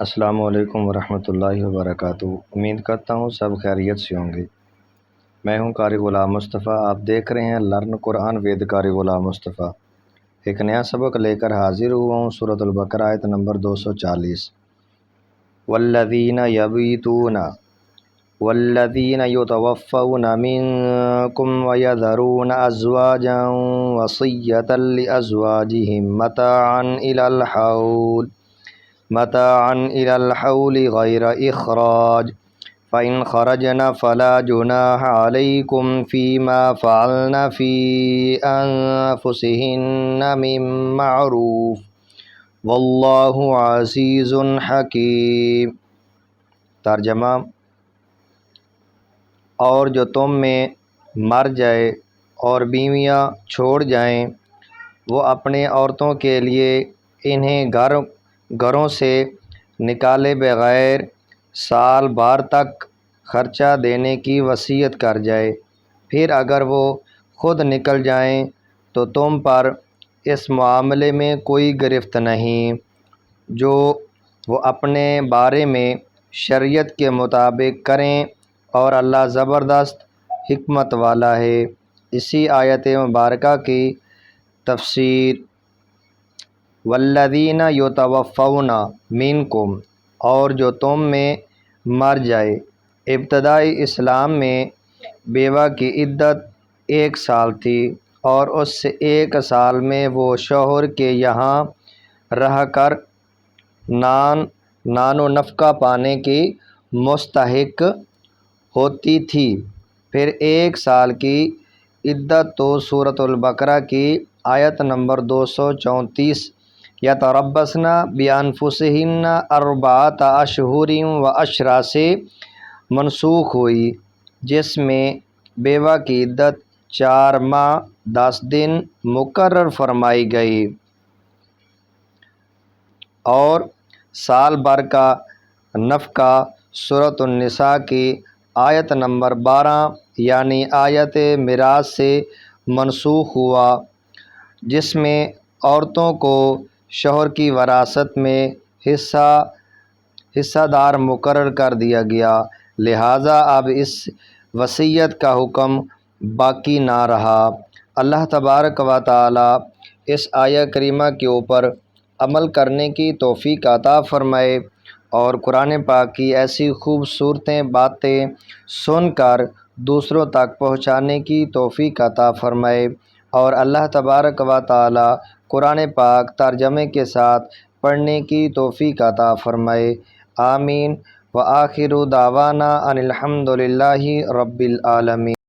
السلام علیکم ورحمۃ اللہ وبرکاتہ۔ امید کرتا ہوں سب خیریت سے ہوں گے۔ میں ہوں قاری غلام مصطفیٰ، آپ دیکھ رہے ہیں لرن قرآن ود قاری غلام مصطفیٰ۔ ایک نیا سبق لے کر حاضر ہوا ہوں، سورۃ البقرہ آیت نمبر 240۔ والذین یبیتون والذین یتوفون منکم ویذرون ازواجا وصیۃ لازواجہم متاعا الی الحول غیر اخراج فإن خرجن فلا جناح علیکم فیما فعلن فی انفسہن من معروف واللہ عزیز حکیم۔ ترجمہ: اور جو تم میں مر جائے اور بیویاں چھوڑ جائیں، وہ اپنے عورتوں کے لیے انہیں گھروں سے نکالے بغیر سال بھر تک خرچہ دینے کی وصیت کر جائے۔ پھر اگر وہ خود نکل جائیں تو تم پر اس معاملے میں کوئی گرفت نہیں، جو وہ اپنے بارے میں شریعت کے مطابق کریں، اور اللہ زبردست حکمت والا ہے۔ اسی آیت مبارکہ کی تفسیر: والذین یتوفون منکم، اور جو تم میں مر جائے۔ ابتدائی اسلام میں بیوہ کی عدت 1 سال تھی، اور اس 1 سال میں وہ شوہر کے یہاں رہ کر نان و نفقہ پانے کی مستحق ہوتی تھی۔ پھر 1 سال کی عدت تو سورۃ البقرہ کی آیت نمبر 234 یتربصن بانفسہن 4 اشہر و عشرا سے منسوخ ہوئی، جس میں بیوہ کی عدت 4 ماہ 10 دن مقرر فرمائی گئی، اور سال بھر کا نفقہ سورۃ النساء کی آیت نمبر 12 یعنی آیت میراث سے منسوخ ہوا، جس میں عورتوں کو شوہر کی وراثت میں حصہ دار مقرر کر دیا گیا، لہٰذا اب اس وصیت کا حکم باقی نہ رہا۔ اللہ تبارک و تعالی اس آیہ کریمہ کے اوپر عمل کرنے کی توفیق عطا فرمائے، اور قرآن پاک کی ایسی خوبصورت باتیں سن کر دوسروں تک پہنچانے کی توفیق عطا فرمائے، اور اللہ تبارک و تعالی قرآن پاک ترجمے کے ساتھ پڑھنے کی توفیق عطا فرمائے۔ آمین۔ وآخر دعوانا ان الحمد للہ رب العالمین۔